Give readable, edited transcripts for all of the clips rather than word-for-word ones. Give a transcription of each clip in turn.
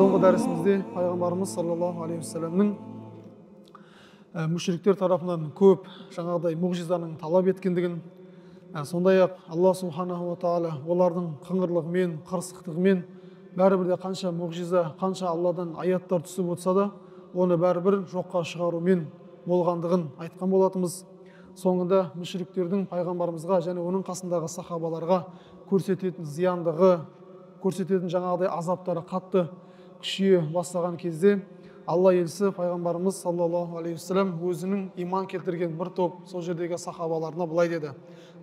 Соңғы дәрісімізде пайғамбарымыз саллаллаху алейхи вассаламның мүшриктер тарапынан көп жаңағыдай мұғжизаның талап еткендігін, сондай-ақ Алла субханаху ва тағала олардың қыңырлығымен, қырсықтығымен бәрібір де қанша мұғжиза, қанша Алладан аяттар түсіп отырса да, оны бәрібір жоққа шығарумен болғандығын айтқан болатынбыз. Соңында мүшриктердің пайғамбарымызға және оның қасындағы сахабаларға көрсететін зияндығы, көрсететін жаңағыдай азаптары қатты күшейе бастаған кезде Алла елшісі пайғамбарымыз саллаллаху алейхи вассалам өзінің иман келтірген бір топ сол жердегі сахабаларына былай деді: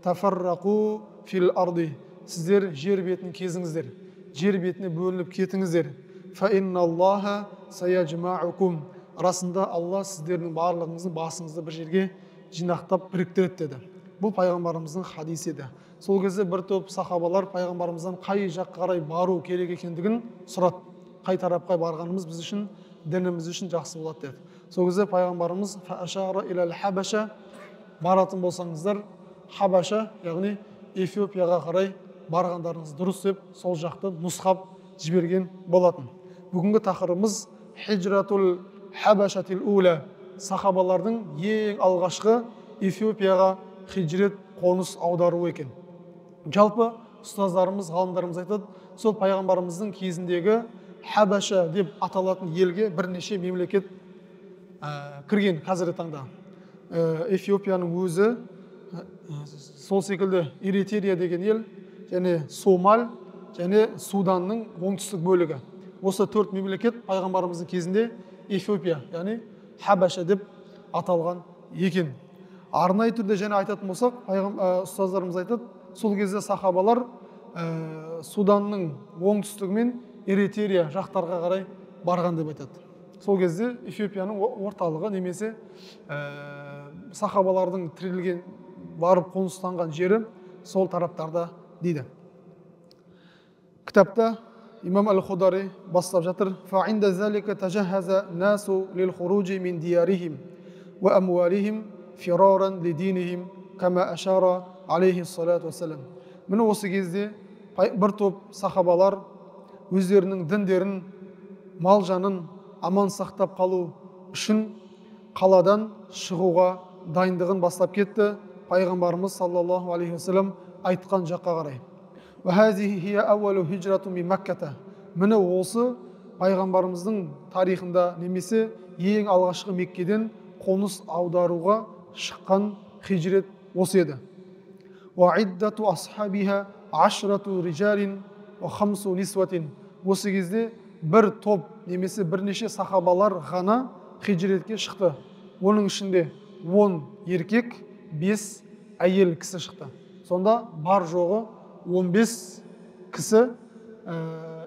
тафаррақу фил арди, сіздер жер бетін кезіңіздер, жер бетіне бөлініп кетіңіздер. Фа инналлаха саяжмаукум, расында Алла сіздердің барлығыңыздың басыңызды бір жерге жинақтап біріктіреді деді. Бұл пайғамбарымыздың хадисі еді. Сол кезде бір топ сахабалар пайғамбарымыздан қай жаққа қарай бару керек екендігін сұрады. Қай тарапқа барғанымыз біз үшін, дініміз үшін жақсы болады деді. Сол кезде пайғамбарымыз фашара илал хабаша, баратын болсаңыздар Хабаша, яғни Эфиопияға қарай барғандарыңыз дұрыс деп сол жақты нұсқап жіберген болатын. Бүгінгі тақырыбымыз хижратул хабашатил ула, сахабалардың ең алғашқы Эфиопияға хижрет, қоныс аудару екен. Жалпы ұстаздарымыз, ғалымдарымыз айтады, сол пайғамбарымыздың кезіндегі Хабаша деп аталатын елге бірнеше мемлекет кірген қазіргі таңда. Эфиопияның өзі, сол секілді Эритрия деген ел, және Сомаль, және Суданның оңтүстік бөлігі. Осы төрт мемлекет пайғамбарымыздың кезінде Эфиопия, яғни Хабаша деп аталған екен. Арнайы түрде және айтатын болсақ, ұстаздарымыз айтады, сол кезде сахабалар Суданның оңтүстігі мен Эритрия жақтарға қарай барған деп айтады. Сол кезде Эфиопияның орталығы немесе сахабалардың тірелген, барып қоныстанған жері сол тараптарда дейді. Кітапта имам Аль-Худари бастап жатыр: фаинда залика тажахаза насу лил хуружи мин диярихим ва амвалихим фираран лидинихим кама ашара алейхи салату вассалам. Міне осы кезде бір топ сахабалар өздерінің діндерін, мал жанын аман сақтап қалу үшін қаладан шығуға дайындығын бастап кетті. Пайғамбарымыз саллаллаху алейхи вассалам айтқан жаққа қарай. Міне осы пайғамбарымыздың тарихында немесе ең алғашқы Меккеден қоныс аударуға шыққан хижрет осы еді. Осы кезде бір топ немесе бірнеше сахабалар ғана хижретке шықты. Оның ішінде 10 еркек, 5 әйел кісі шықты. Сонда бар жоғы 15 кісі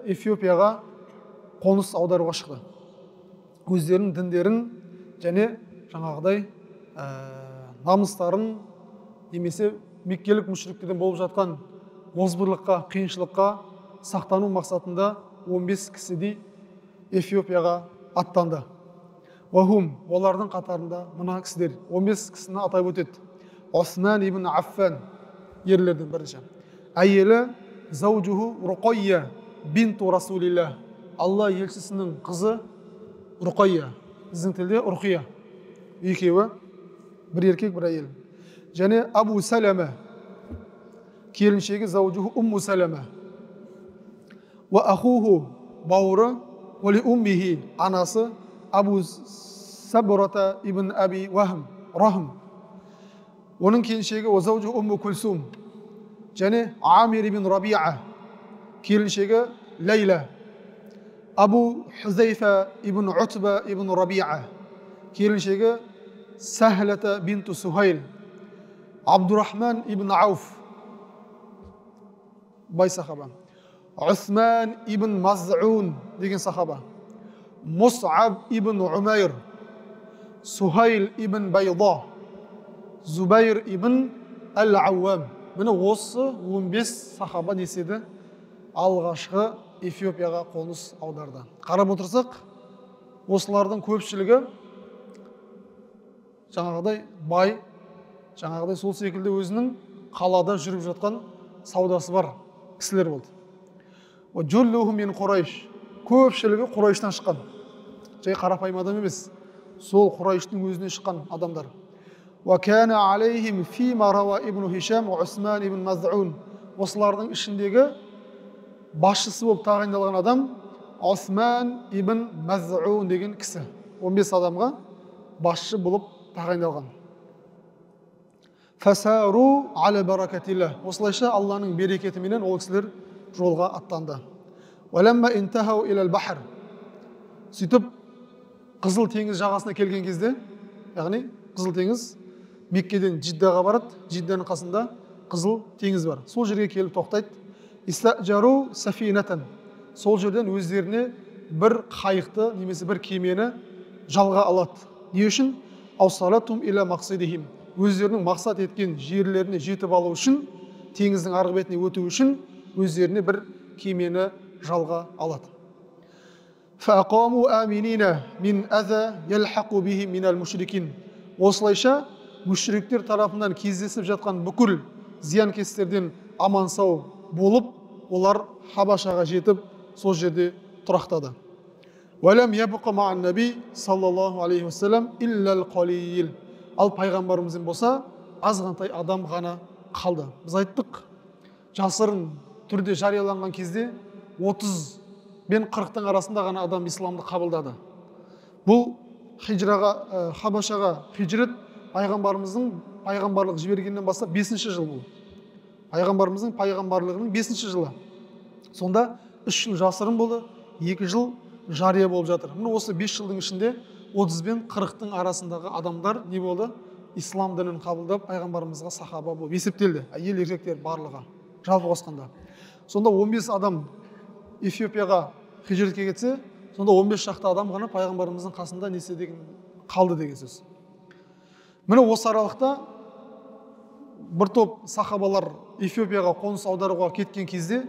Эфиопияға қоныс аударуға шықты. Өздерінің діндерін және жаңағыдай намыстарын немесе меккелік мүшриктерден болып жатқан озбырлыққа, қиыншылыққа сақтану мақсатында 15 кісідей Эфиопияға аттанды. Олардың қатарында мына кісілер 15 кісіні атап өтеді. Осман ибн Аффан, ерлердің бірінші. Әйелі заужуху Руқайя бинту Расулилlah, Алла елшісінің қызы Руқайя, біздің тілде Рұқия. Екеуі, бір еркек, бір әйел. Және Абу Салама, келіншегі заужуху Умму Салама. Ва ахуху, бауыры, вали уммихи, анасы Абу Сабрата ибн Аби Рахм. Оның келіншегі заужуху Умму Кульсум. Және Амир ибн Рабиа, келіншегі Лейла. Абу Хузайфа ибн Утба ибн Рабиа, келіншегі Сахлата бинту Сухайл. Абдурахман ибн Ауф, бай сахаба. Усман ибн Маз'ун деген сахаба. Мус'аб ибн Умайр, Сухайл ибн Байда, Зубайр ибн Ал-Ауам. Міне осы 15 сахаба деседі алғашқы Эфиопияға қоныс аударды. Қарап отырсақ, осылардың көпшілігі жаңағыдай бай, жаңағыдай сол секілді өзінің қалада жүріп жатқан саудасы бар кісілер болды. Джуллуху мин Құрайш, көпшілігі Құрайыштан шыққан, жай қарапайым адам емес, сол Құрайыштың өзінен шыққан адамдар. وَكَانَ عَلَيْهِمْ فِيمَا رَوَى ابن هشام وعثمان ибн مَزْعُونَ. Осылардың ішіндегі басшысы болып тағайындалған адам Осман ибн Маз'ун деген кісі. 15 адамға басшы болып тағайындалған. Фасару аля баракатилла. Осылайша Алланың берекетіменен ол кісілер жолға аттанды. Валамма интахау илал бахр. Сөйтіп Қызыл теңіз жағасына келген кезде, яғни Қызыл теңіз Меккеден Жиддаға барады, Жидданың қасында Қызыл теңіз бар. Сол жерге келіп тоқтайды. Истажару сафинатан. Сол жерден өздеріне бір қайықты немесе бір кемені жалға алады. Не үшін? Аусалатум иля мақсидихим. Өздерінің мақсат еткен жерлеріне жетіп алу үшін, теңіздің арғы бетіне өту үшін өздеріне бір кемені жалға алады. Фaqamu аминина мин аза ялхaqu бихим минал мушрикин. Осылайша мүшриктер тарапынан кездесіп жатқан бүкіл зиянкестерден аман сау болып, олар Хабашаға жетіп, сол жерде тұрақтады. Валам ябқа ма'ан наби саллаллаху алейхи вассалам иллал қалил. Ал пайғамбарымыздың болса, азғантай адам ғана қалды. Біз айттық, жасырын түрде жарияланған кезде 30 мен 40-тың арасында ғана адам исламды қабылдады. Бұл хижраға, Хабашаға хижрет пайғамбарымыздың пайғамбарлық жібергеннен бастап 5-ші жыл бұл. Пайғамбарымыздың пайғамбарлығының 5-ші жылы. Сонда 3 жыл жасырын болды, 2 жыл жария болып жатыр. Міне осы 5 жылдың ішінде 30 бен 40-тың арасындағы адамдар не болды? Ислам дінін қабылдап, пайғамбарымызға сахаба болып есептелді. Әйел еркектер барлығы жалпы қосқанда. Сонда 15 адам Эфиопияға хижретке кетсе, сонда 15 шақты адам ғана пайғамбарымыздың қасында несе деген қалды деген сөз. Міне осы аралықта бір топ сахабалар Эфиопияға қоныс аударуға кеткен кезде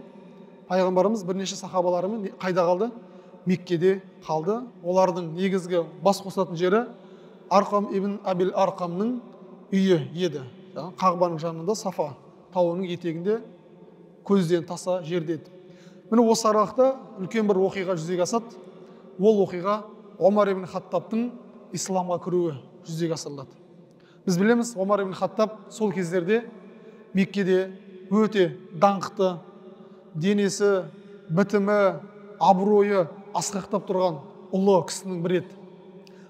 пайғамбарымыз бірнеше сахабаларымен қайда қалды? Меккеде қалды. Олардың негізгі бас қосатын жері Арқам ибн Абил Арқамның үйі еді. Қағбаның жанында Сафа тауының етегінде көзден таса жерде еді. Міне осы аралықта үлкен бір оқиға жүзеге асады. Ол оқиға Омар ибн Хаттабтың исламға кіруі жүзеге асырылады. Біз білеміз, Омар ибн Хаттаб сол кездерде Меккеде өте даңқты, денесі, бітімі, абыройы асқақтап тұрған ұлы кісінің бірі еді.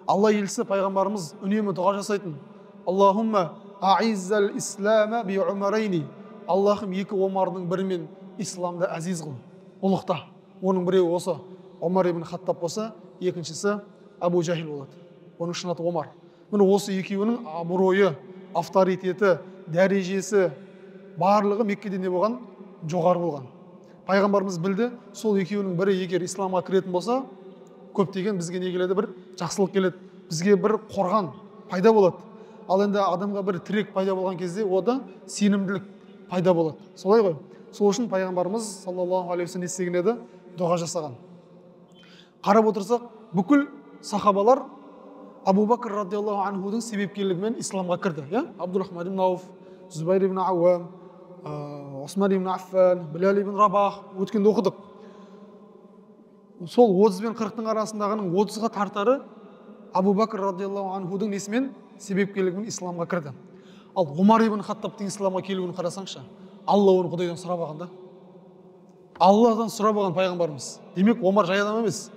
Алла елшісі пайғамбарымыз үнемі дұға жасайтын. Аллахумма аиззал ислама би умарайни. Аллахым екі Омардың бірімен исламды әзиз қыл, ұлықта. Оның біреуі осы Омар ибн Хаттаб болса, екіншісі Абу Жахил болады. Оның шын аты Омар. Міне осы екеуінің абыройы, авторитеті, дәрежесі барлығы Меккеде не болған? Жоғары болған. Пайғамбарымыз білді, сол екеуінің бірі егер исламға кіретін болса, көптеген бізге не келеді? Бір жақсылық келеді, бізге бір қорған пайда болады. Ал енді адамға бір тірек пайда болған кезде, ода сенімділік пайда болады. Солай ғой. Сол үшін пайғамбарымыз саллаллаху алейхи вассалам істеген еді, дұға жасаған. Қарап отырсақ, бүкіл сахабалар Абу Бакр радиаллаху анхудың себепкерлігімен исламға кірді. Абдурахман ибн Ауф, Зубайр ибн Ауам, Осман ибн Аффан, Билал ибн Рабах өткенде оқыдық. Сол 30 бен 40-тың арасындағының 30-ға тартары Абу Бакр радиаллаху анхудың несімен себепкерлігімен исламға кірді. Ал Омар ибн Хаттабтың исламға келуін қарасаңшы, Алла оны Құдайдан сұрап алған да. Алладан сұрап алған пайғамбарымыз. Демек, Омар жай адам емес.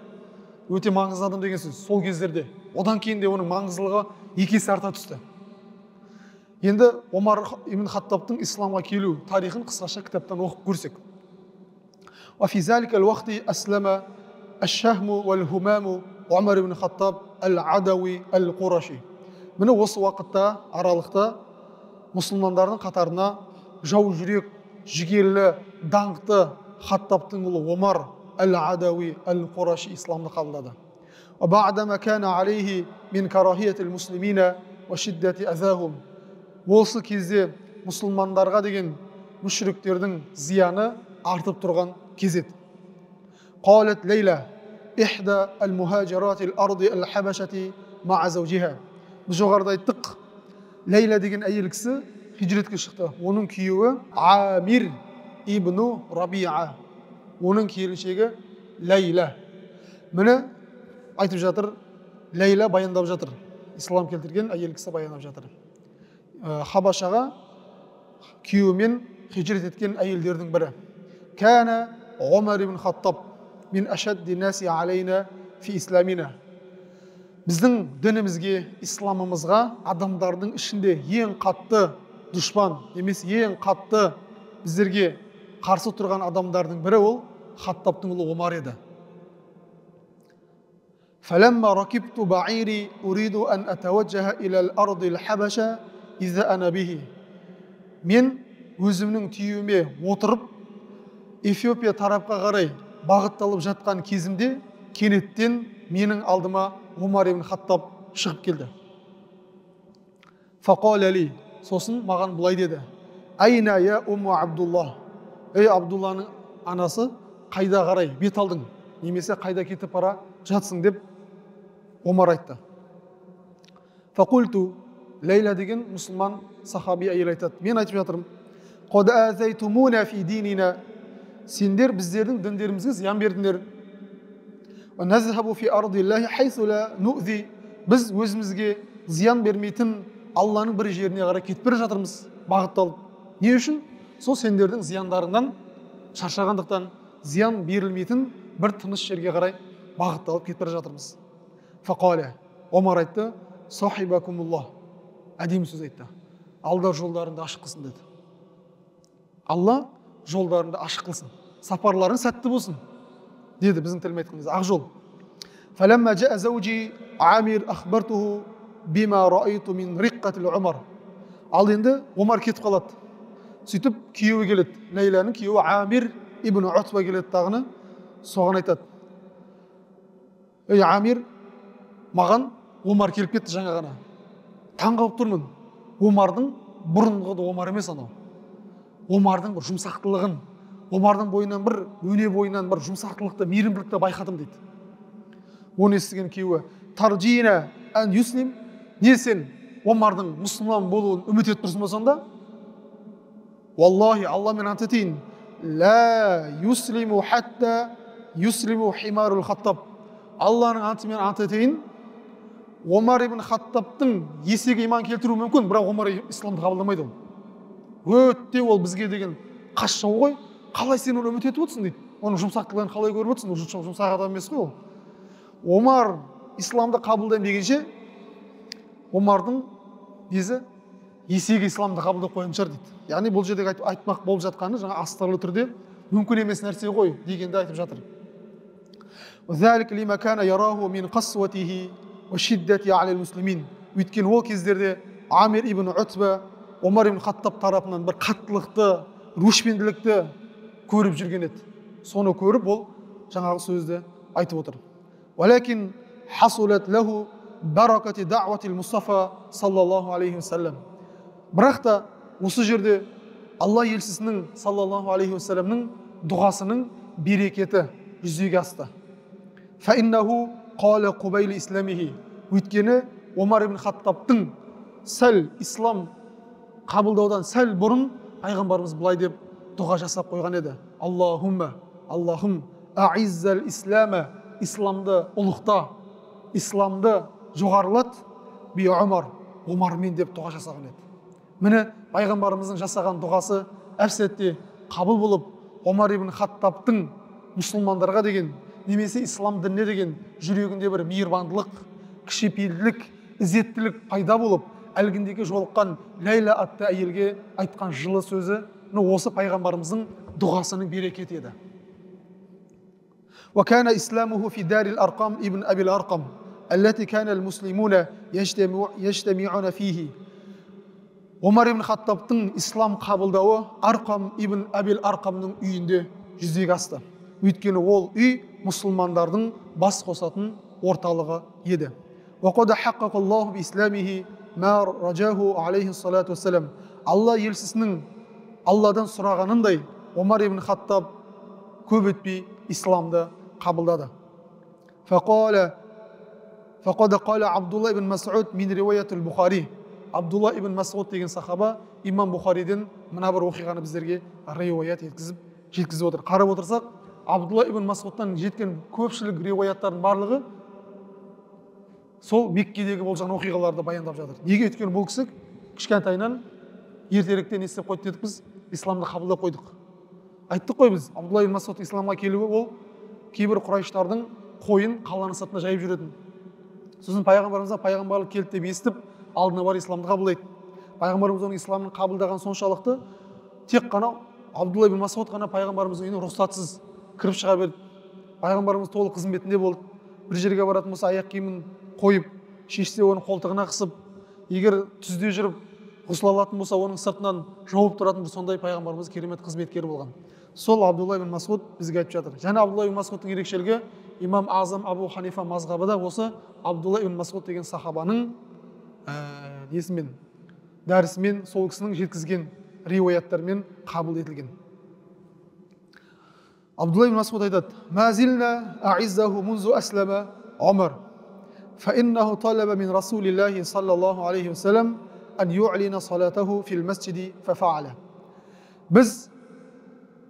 Өте маңызды адам деген сөз сол кездерде. Одан кейін де оның маңыздылығы 2 есе арта түсті. Енді Омар ибн Хаттабтың исламға келу тарихын қысқаша кітаптан оқып көрсек. وفي ذلك الوقت أسلم الشهم والهمام عمر بن الخطاب العدوي القرشي. Міне осы уақытта, аралықта мұсылмандардың қатарына жау жүрек, жігерлі, даңқты Хаттабтың ұлы Омар العدوي القرشي исламды қабылдады. وبعدما كان عليه من كراهية المسلمين وشدة أذاهم. Осы кезде мұсылмандарға деген мүшриктердің зияны артып тұрған кезет. قالت ليلى إحدى المهاجرات الأرض الحبشة مع زوجها. Біз жоғарыда айттық, Лейла деген әйел кісі хижретке шықты. Оның күйеуі Амир ибн Рабиа. Оның келіншегі Лейла. Міне айтып жатыр, Лейла баяндап жатыр. Ислам келтірген әйел кісі баяндап жатыр. Хабашаға күйеуімен хижрет еткен әйелдердің бірі. Кәна Омар ибн Хаттаб мин ашадди наси алейна фи исламина. Біздің дінімізге, исламымызға адамдардың ішінде ең қатты дұшпан, емес ең қатты біздерге қарсы тұрған адамдардың бірі ол Хаттабтың ұлы Омар еді. فلما ركبت بعيري أريد أن أتوجه إلى الأرض الحبشة إذا أنا به. Мен өзімнің түйеуіме отырып, Эфиопия тарапқа қарай бағытталып жатқан кезімде, кенеттен менің алдыма Омар ибн Хаттаб шығып келді. Фақал ли, сосын маған бұлай деді. Айна я Умму Абдулла. Ей Абдулланың анасы, қайда қарай бет алдың, немесе қайда кетіп бара жатсың деп Омар айтты. Фақулту, Лейла деген мұсылман сахаби әйел айтады. Мен айтып жатырмын. Қад азайтумуна фи динина. Сендер біздердің діндерімізге зиян бердіңдер. Назхабу фи ардиллахи хайсу ла ну'зи. Біз өзімізге зиян бермейтін Алланың бір жеріне қарай кетіп бара жатырмыз, бағытталып. Не үшін? Сол сендердің зияндарыңнан шаршағандықтан зиян берілмейтін бір тыныш жерге қарай бағытталып кетіп бара жатырмыз. Фақаля, Омар айтты, сахибакумуллах. Әдемі сөз айтты. Алла жолдарында ашық қылсын деді. Алла жолдарында ашық қылсын, сапарларың сәтті болсын деді, біздің тілмен айтқанда ақ жол. Фаламма жаа зауджи Амир ахбартуху бима раайту мин риққатил Умар. Ал енді Омар кетіп қалады. Сөйтіп күйеуі келеді. Лейланың күйеуі Амир ибн Утба келеді тағыны. Соған айтады. Ей Амир, маған Омар келіп кетті жаңа ғана. Таң қалып тұрмын. Омардың бұрынғы Омар емес анау. Омардың бір жұмсақтылығын, Омардың бойынан бір өне бойынан бір жұмсақтылықты, мейірімділікті байқадым дейді. Оны естіген күйеуі, тарджина ан юслим, не сен Омардың мұсылман болуын үміт етіп тұрсың ба сонда? Валлахи, Алламен ант етейін, ла юслиму хатта юслиму химарул Хаттаб. Алланың антымен ант етейін, Омар ибн Хаттабтың есеге иман келтіру мүмкін, бірақ Омар исламды қабылдамайды ол. Өтте ол бізге деген қас жау ғой, қалай сен оны үміт етіп отырсың дейді. Оның жұмсақтылығын қалай көріп отырсың, жұмсақ адам емес қой ол. Омар исламды қабылдаймын дегенше, Омардың несі есеге исламды қабылдап қойған шығар дейді. Яғни бұл жердегі айтмақ болып жатқаны жаңа астарлы түрде мүмкін емес нәрсе ғой дегенді айтып жатыр. وذلك لما كان يراه من قسوته وشدته على المسلمين. Өйткені ол кездерде Амир ибн Утба Омар ибн Хаттаб тарапынан бір қаттылықты, рушпенділікті көріп жүрген еді. Соны көріп ол жаңағы сөзді айтып отыр. Валакин хасулат лаху баракати даъватил Мустафа саллаллаху алейхи вассалам. Бірақ та осы жерде Алла елшісінің саллаллаху алейхи вассаламның дұғасының берекеті жүзеге асты. Фаиннаху қала қубайли исламихи. Өйткені Омар ибн Хаттабтың сәл ислам қабылдаудан сәл бұрын пайғамбарымыз былай деп дұға жасап қойған еді. Аллахумма, Аллахум аиззал ислама, исламды ұлықта, исламды жоғарылат, би Омар, Омармен деп дұға жасаған еді. Міне пайғамбарымыздың жасаған дұғасы әп-сәтте қабыл болып, Омар ибн Хаттабтың мұсылмандарға деген, немесе ислам дініне деген жүрегінде бір мейірбандылық, кішіпейілділік, ізеттілік пайда болып, әлгіндегі жолыққан Лейла атты әйелге айтқан жылы сөзі осы пайғамбарымыздың дұғасының берекеті еді. وكان إسلامه في دار الأرقم ابن أبي الأرقم التي كان المسلمون يجتمعون فيه. Омар ибн Хаттабтың ислам қабылдауы Арқам ибн Абил Арқамның үйінде жүзеге асты. Өйткені ол үй мұсылмандардың бас қосатын орталығы еді. وقد حقق الله بإسلامه ما رجاه عليه الصلاة والسلام. Алла елшісінің Алладан сұрағанындай Омар ибн Хаттаб көп өтпей исламды қабылдады. فقد قال عبد الله بن مسعود من رواية البخاري. Абдулла ибн Масғуд деген сахаба имам Бухариден мына бір оқиғаны біздерге риуаят жеткізіп отыр. Қарап отырсақ, Абдулла ибн Масғудтан жеткен көпшілік риуаяттардың барлығы сол Меккедегі болған оқиғаларды баяндап жатыр. Неге? Өйткені бұл кісі кішкентайынан ертеректен не істеп қойды дедік біз? Исламды қабылдап қойдық. Айттық қой біз, Абдулла ибн Масғуд исламға келуі ол кейбір құрайыштардың қойын қаланың сыртына жайып жүретін. Сосын пайғамбарымыздан пайғамбарлық келді деп естіп, алдына бар исламды қабылдайды. Пайғамбарымыз оның исламын қабылдаған соншалықты тек қана Абдулла ибн Масғуд ғана пайғамбарымыздың үйіне рұқсатсыз кіріп шыға берді. Пайғамбарымыз толық қызметінде болды. Бір жерге баратын болса аяқ киімін қойып, шешсе оны қолтығына қысып, егер түзде жүріп ғұсыл алатын болса оның сыртынан жауып тұратын бір сондай пайғамбарымыз керемет қызметкер болған. Сол Абдулла ибн Масғуд бізге айтып жатыр. Және Абдулла ибн Масғудтың ерекшелігі имам Азам Абу Ханифа мазхабыда осы Абдулла ибн Масғуд деген сахабаның несімен, дәрісімен, сол кісінің жеткізген риуаяттармен қабыл етілген. Абдулла ибн Масғуд айтады: "Мазилна а'иззаху мунзу аслама Умар, فإنه طلب من رسول الله صلى الله عليه وسلم أن يعلن صلاته في المسجد ففعله."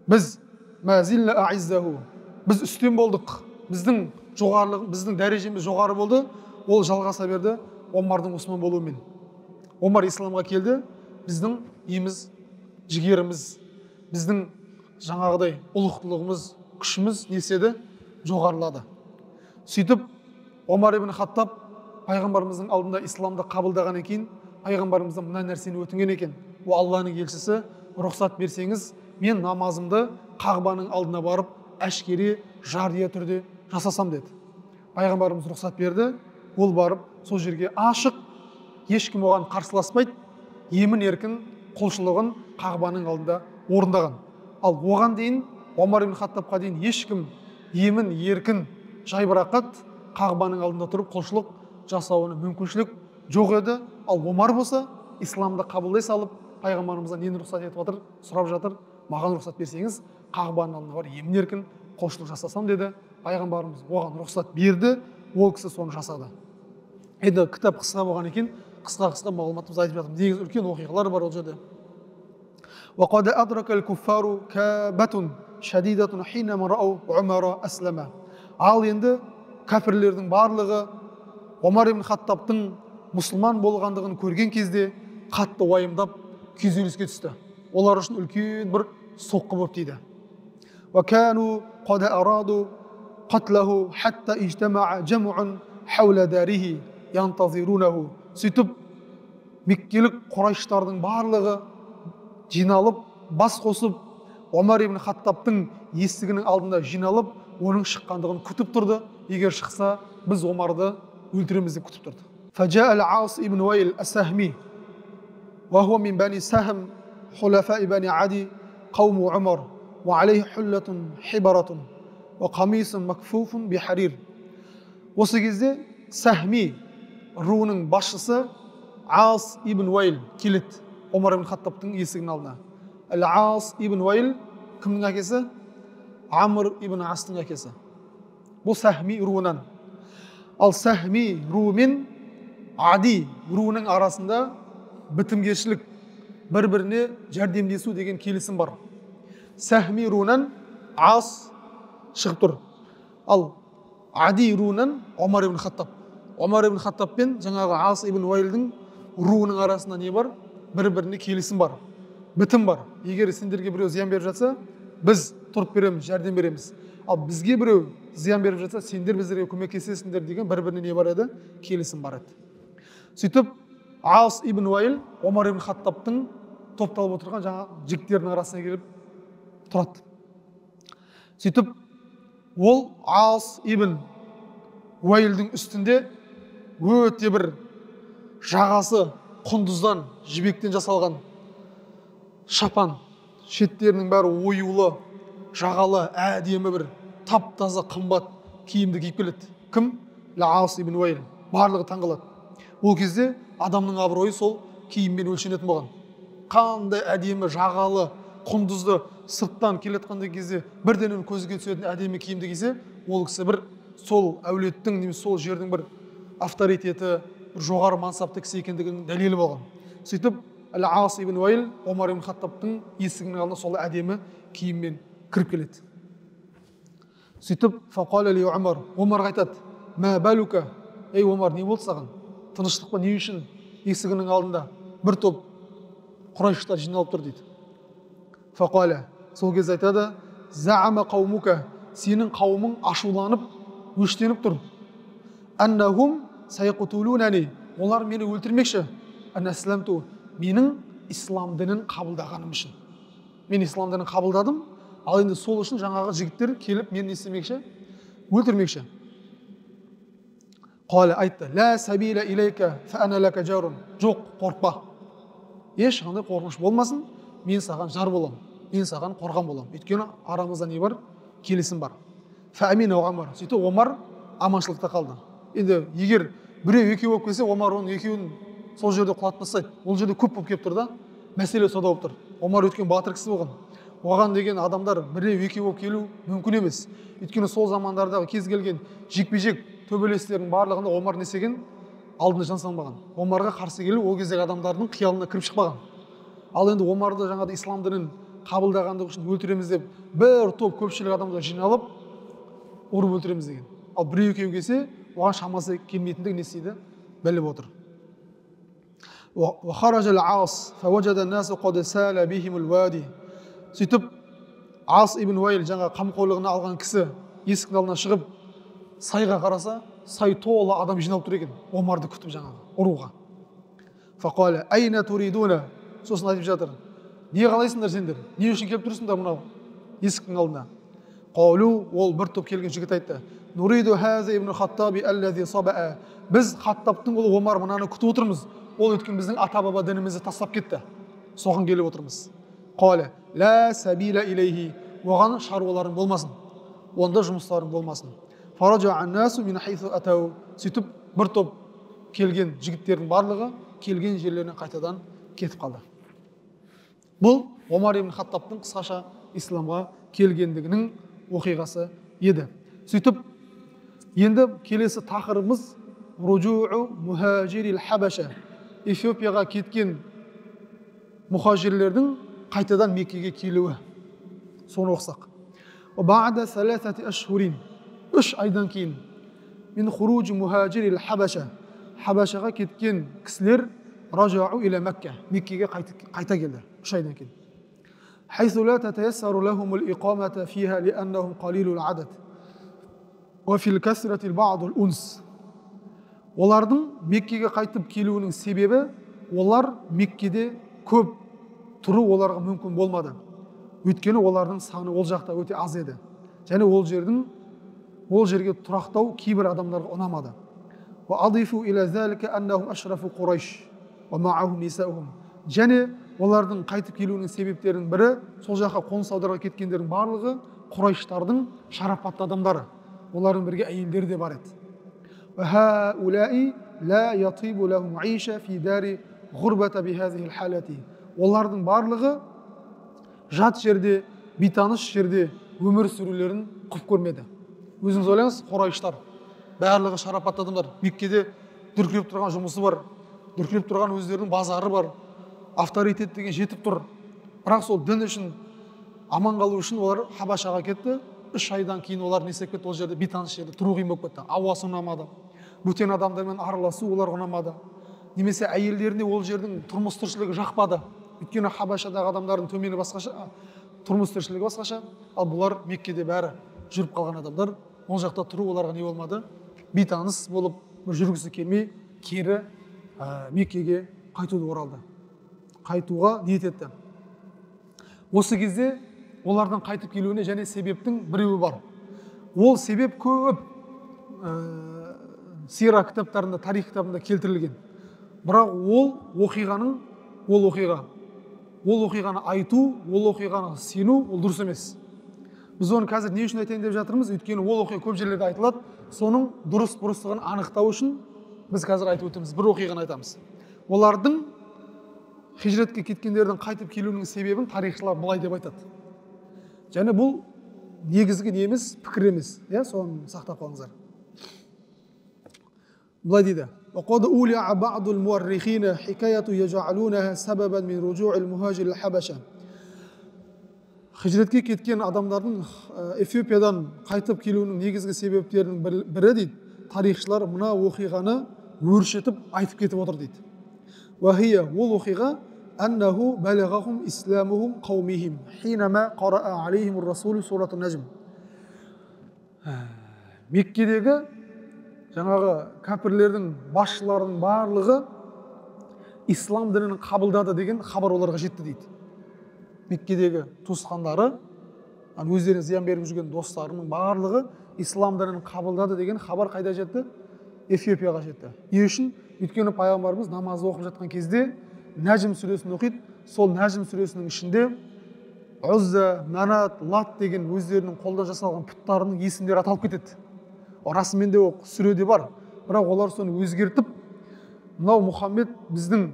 Біз мазилна а'иззаху, біз үстем болдық, біздің жоғарылығымыз, біздің дәрежеміз жоғары болды, ол жалғаса берді Омардың Осман болуымен. Омар исламға келді, біздің еміз, жігеріміз, біздің жаңағыдай ұлықтылығымыз, күшіміз неседі? Жоғарылады. Сөйтіп, Омар ибн Хаттаб пайғамбарымыздың алдында исламды қабылдаған екен, пайғамбарымыздан мына нәрсені өтінген екен: "О Алланың елшісі, рұқсат берсеңіз, мен намазымды Қағбаның алдына барып, әшкере, жария түрде жасасам" деді. Пайғамбарымыз рұқсат берді, ол барып сол жерге ашық, ешкім оған қарсыласпайды, емін еркін құлшылығын Қағбаның алдында орындаған. Ал оған дейін, Омар ибн Хаттабқа дейін ешкім емін еркін жайбарақат Қағбаның алдында тұрып құлшылық жасауына мүмкіншілік жоқ еді. Ал Омар болса исламды қабылдай салып, пайғамбарымыздан нені рұқсат етіп жатыр? Сұрап жатыр: "Маған рұқсат берсеңіз, Қағбаның алдына бар емін еркін құлшылық жасасам" деді. Пайғамбарымыз оған рұқсат берді, ол кісі соны жасады. Енді кітап қысқа болған екен, қысқа мағлұматымызды айтып жатырмыз. Негізі үлкен оқиғалар бар ол жерде. وقد أدرك الكفار كابة شديدة حينما رأوا عمر أسلم. Ал енді кәпірлердің барлығы Омар ибн Хаттабтың мұсылман болғандығын көрген кезде қатты уайымдап күйзеліске түсті. Олар үшін үлкен бір соққы болып тиді. وكانوا قد أرادوا قتله حتى اجتمع جمع حول داره ينتظرونه. Сөйтіп, меккелік құрайыштардың барлығы жиналып, бас қосып, Омар ибн Хаттабтың есігінің алдында жиналып, оның шыққандығын күтіп тұрды. Егер шықса, біз Омарды өлтіреміз деп күтіп тұрды. فجاء العاص ابن وائل السهمي وهو من بني سهم حلفاء بني عدي قوم عمر وعليه حلة حبرة وقميص مكفوف بحرير. Осы кезде Сахми руының басшысы Ас ибн Уайл келеді Омар ибн Хаттабтың есігінің алдына. Ас ибн Уайл кімнің әкесі? Амр ибн Астың әкесі. Бұл Сахми руынан. Ал Сахми руы мен Ади руының арасында бітімгершілік, бір-біріне жәрдемдесу деген келісім бар. Сахми руынан Ас шығып тұр. Ал Ади руынан Омар ибн Хаттаб. Омар ибн Хаттаб пен жаңағы Ас ибн Уайлдың руының арасында не бар? Бір-біріне келісім бар, бітім бар. Егер сендерге біреу зиян беріп жатса, біз тұрып береміз, жәрдем береміз. Ал бізге біреу зиян беріп жатса, сендер біздерге көмектесесіңдер деген бір-біріне не бар еді? Келісім бар еді. Сөйтіп, Ас ибн Уайл Омар ибн Хаттабтың топталып отырған жаңа жігіттердің арасына келіп тұрады. Сөйтіп, ол Ас ибн Уайлдың үстінде өте бір жағасы құндыздан, жібектен жасалған шапан, шеттерінің бәрі оюлы, жағалы, әдемі бір тап-таза қымбат киімді киіп келеді. Кім? Ас ибн Уайл. Барлығы таңғалады. Ол кезде адамның абыройы сол киіммен өлшенетін болған. Қандай әдемі, жағалы, құндызды сырттан келетқандай кезде бірден көзге түсетін әдемі киімді кисе, ол кісі бір сол әулеттің немесе сол жердің бір авторитеті, бір жоғары мансапты кісі екендігінің дәлелі болған. Сөйтіп, Ас ибн Уайл Омар ибн Хаттабтың есігінің алдына сол әдемі киіммен кіріп келеді. сөйтіп фақала ли Омар, Омарға айтады: мә бәлука, ей Омар, не болды саған? Тыныштық па? Не үшін есігінің алдында бір топ құрайшылар жиналып тұр дейді. Фақала, сол кезде айтады: заама қаумука, сенің қауымың ашуланып, өштеніп тұр. Аннахум сайқутулунани, олар мені өлтірмекші. Аннаслямту, менің ислам дінін қабылдағаным үшін. Мен ислам дінін қабылдадым, ал енді сол үшін жаңағы жігіттер келіп мені не істемекші? Өлтірмекші. Қала, айтты: ла сабила илейка фа ана лака жарун. Жоқ, қорықпа. Ешқандай қорқыныш болмасын, мен саған жар боламын, мен саған қорған боламын. Өйткені арамызда не бар? Келісім бар. Фа амина Омар. Сөйтіп Омар аманшылықта қалды. Енді егер біреу екеу болып келсе, Омар оның екеуін сол жерде құлатып тастайды. Ол жерде көп болып келіп тұр да, мәселе сода болып тұр. Омар өткен батыр кісі болған. Оған деген адамдар біреу екеу болып келу мүмкін емес. Өйткені сол замандардағы кез келген жекпе-жек төбелестердің барлығында Омар не істеген? Алдында жан салмаған. Омарға қарсы келу ол кездегі адамдардың қиялына кіріп шықпаған. Ал енді Омарды жаңағы ислам дінін қабылдағандығы үшін өлтіреміз деп бір топ көпшілік адамдар жиналып ұрып өлтіреміз деген. Ал біреу екеу келсе, оған шамасы келмейтіндігі не істейді? Біліп отыр. وخرج العاص فوجد الناس قد سال بهم الوادي. Сөйтіп Ас ибн Уайл жаңа қамқорлығына алған кісі есіктің алдына шығып сайға қараса, сай толы адам жиналып тұр екен, Омарды күтіп жаңағы ұруға. Фақала айна туридуна, сосын айтып жатыр: не қалайсыңдар сендер? Не үшін келіп тұрсыңдар мынау есіктің алдына? Қалу, ол бір топ келген жігіт айтты: нуриду хаза ибн Хаттаби аллази сабаа. Біз Хаттабтың ұлы Омар мынаны күтіп отырмыз. Ол өткен біздің ата баба дінімізді тастап кетті. Соған келіп отырмыз. Қала, ла сабила илейхи, оған шаруаларың болмасын, онда жұмыстарың болмасын. Фараджа аннасу мин хайсу атау. Сөйтіп бір топ келген жігіттердің барлығы келген жерлеріне қайтадан кетіп қалды. Бұл Омар ибн Хаттабтың қысқаша исламға келгендігінің оқиғасы еді. Сөйтіп енді келесі тақырыбымыз руджуу мухажирил хабаша. Эфиопияға кеткен мұхажирлердің қайтадан Меккеге келуі. Соны оқысақ. Ба'да 3 ашхурин, 3 айдан кейін min хуруж мухажирил хабаша, Хабашаға кеткен кісілер ражау иля Мекке, Меккеге қайта келді 3 айдан кейін. حيث لا تتيسر لهم الإقامة فيها لأنهم قليل العدد وفي الكثرة البعض الأنس. Олардың Меккеге қайтып келуінің себебі, олар Меккеде көп тұру оларға мүмкін болмады. Өйткені олардың саны ол жақта өте аз еді. Және ол жерге тұрақтау кейбір адамдарға ұнамады. وأضيفوا إلى ذلك أنهم أشرف قريش ومعهم نساؤهم. Және олардың қайтып келуінің себептерінің бірі, сол жаққа қоныс аударуға кеткендердің барлығы Құрайштардың шарапатты адамдары. Олардың бірге әйелдері де бар еді. وهؤلاء لا يطيب لهم عيشة في دار غربة بهذه الحالة. Олардың барлығы жат жерде, бейтаныс жерде өмір сүрулерін құп көрмеді. Өзіңіз ойлаңыз, Құрайштар барлығы шарапатты адамдар. Меккеде дүркіреп тұрған жұмысы бар, дүркіреп тұрған өздерінің базары бар, авторитет деген жетіп тұр. Бірақ сол дін үшін аман қалу үшін олар Хабашаға кетті. 3 айдан кейін олар не істеп кетті? Ол жерде бейтаныс жерде тұру қиын болып кетті. Ауасы ұнамады, бөтен адамдармен араласу оларға ұнамады. Немесе әйелдеріне ол жердің тұрмыс тіршілігі жақпады. Өйткені Хабашадағы адамдардың төмені басқаша, тұрмыс тіршілігі басқаша, ал бұлар Меккеде бәрі жүріп қалған адамдар. Ол жақта тұру оларға не болмады? Бейтаныс болып, жүргісі келмей, кері Меккеге қайтуға ниет етті. Осы кезде олардың қайтып келуіне және себептің біреуі бар. Ол себеп көп сира кітаптарында, тарих кітабында келтірілген. Бірақ ол оқиғаны айту, ол оқиғаны сену, ол дұрыс емес. Біз оны қазір не үшін айтайын деп жатырмыз? Өйткені ол оқиға көп жерлерде айтылады. Соның дұрыс-бұрыстығын анықтау үшін біз қазір айтып өтеміз. Бір оқиғаны айтамыз. Олардың хижретке кеткендердің қайтып келуінің себебін тарихшылар былай деп айтады. Және бұл негізгі не емес, пікір емес. Соны сақтап қалыңыздар. Былай дейді: وقد أولع بعض المؤرخين حكاية يجعلونها سببا من رجوع المهاجر الحبشة. хижретке кеткен адамдардың Эфиопиядан қайтып келуінің негізгі себептерінің бірі дейді, тарихшылар мына оқиғаны өршітіп айтып кетіп отыр дейді. Уахия, ол оқиға аннаху балағахум исламухум қаумихим хинама қараа алейхимур расулу сурат ан-Najм. Меккедегі жаңағы кәпірлердің басшыларының барлығы ислам дінін қабылдады деген хабар оларға жетті дейді. Меккедегі туысқандары, өздеріне зиян беріп жүрген достарының барлығы ислам дінін қабылдады деген хабар қайда жетті? Эфиопияға жетті. Не үшін? Өйткені пайғамбарымыз намаз оқып жатқан кезде Нәжім сүресін оқиды. Сол Нәжім сүресінің ішінде Ұзза, Манат, Лат деген өздерінің қолдан жасалған пұттарының есімдері аталып кетеді. Расымен де ол сүреде бар, бірақ олар соны өзгертіп, мынау Мұхаммед біздің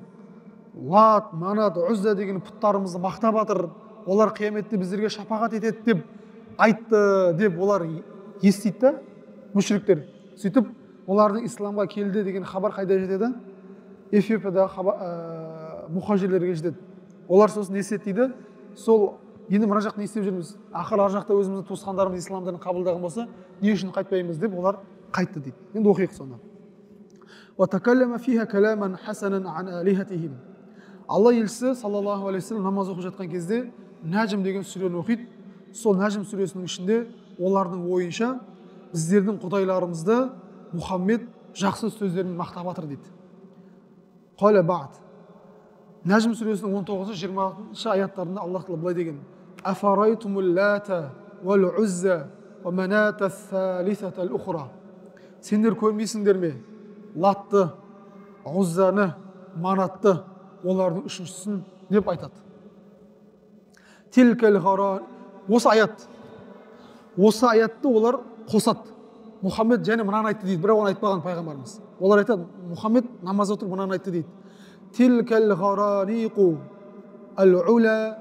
Лат, Манат, Ұзза деген пұттарымызды мақтап жатыр, олар қияметте біздерге шапағат етеді деп айтты деп олар естиді да, мүшриктер. Сөйтіп олардың исламға келді деген хабар қайда жетеді? Эфиопиядағы мұхажирлерге жетеді. Олар сосын не істеді дейді? Сол енді мына жақта не істеп жүрміз? Ақыр ар жақта өзіміздің туысқандарымыз ислам дінін қабылдаған болса, не үшін қайтпаймыз деп олар қайтты дейді. Енді оқиық соны. وَتَكَلَّمَ فِيهَا كَلَامًا حَسَنًا عَنْ آلِهَتِهِمْ. Алла елшісі саллаллаху алейхи вассалам намаз оқып жатқан кезде Нәжім деген сүрені оқиды. Сол Нәжім сүресінің ішінде олардың ойынша біздердің құдайларымызды Мұхаммед жақсы сөздермен мақтап жатыр дейді. Қала ба'д. Нәжім сүресінің 19-20 аяттарында Аллах Тағала былай деген: Афарайтумул лата вал узза ва маната ас-салисата ал-ухра. Сендер көрмейсіңдер ме? Латты, Ұззаны, Манатты, олардың үшіншісін деп айтады. Тилкал ғара. Осы аятты олар қосады. Мұхаммед және мынаны айтты дейді, бірақ оны айтпаған пайғамбарымыз. Олар айтады, Мұхаммед намаз отырып мынаны айтты дейді. Тилкал ғараниқу ал-ула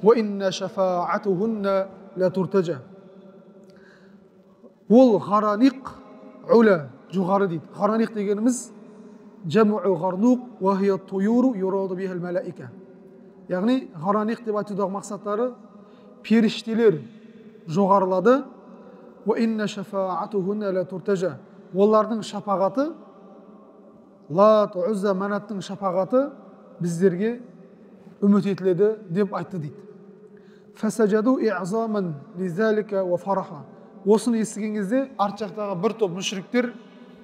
ва инна шафаатухунна ла туртажа. Ол ғараниқ, ула, жоғары дейді. Ғараниқ дегеніміз жаму ғарнуқ ва хия туюру юраду бихал малаика. Яғни ғараниқ деп айтудағы мақсаттары періштелер жоғарылады. وَإِنَّ شَفَاعَتُهُنَّ لَا تُرْتَجَى. Олардың шапағаты, Лат, Ұзза, Манаттың шапағаты біздерге үміт етіледі деп айтты дейді. فَسَجَدُوا إِعْظَامًا لِذَلِكَ وَفَرَحًا. Осыны естіген кезде арт жақтағы бір топ мүшриктер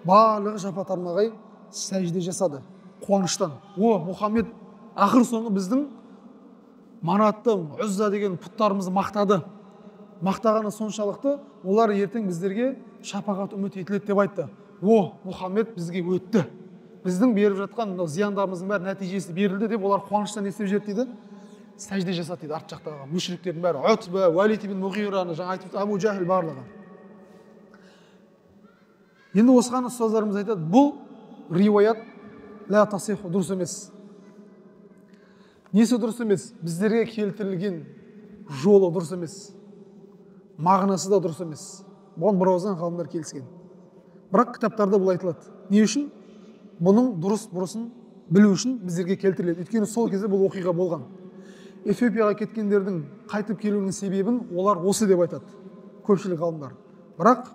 барлығы жапа-тармағай сәжде жасады қуаныштан. Мұхаммед ақыр соңы біздің Манатты, Ұзза деген пұттарымызды мақтады. Мақтағаны соншалықты, олар ертең біздерге шапағат үміт етіледі деп айтты. Мұхаммед бізге өтті. Біздің беріп жатқан зияндарымыздың бәрі нәтижесі берілді деп олар қуаныштан не істеп жіберді дейді? Сәжде жасады дейді арт жақтағы мүшриктердің бәрі. Утба, Валид ибн Муғираны, жаңа айтып Абу Жахил барлығы. Енді осыған ұстаздарымыз айтады, бұл риуаят ла тасиху, дұрыс емес. Несі дұрыс емес? Біздерге келтірілген жолы дұрыс емес. Мағынасы да дұрыс емес. Бұған бірауыздан ғалымдар келіскен. Бірақ кітаптарда бұл айтылады. Не үшін? Бұның дұрыс-бұрысын білу үшін біздерге келтіріледі. Өйткені сол кезде бұл оқиға болған. Эфиопияға кеткендердің қайтып келуінің себебін олар осы деп айтады. Көпшілік ғалымдар. Бірақ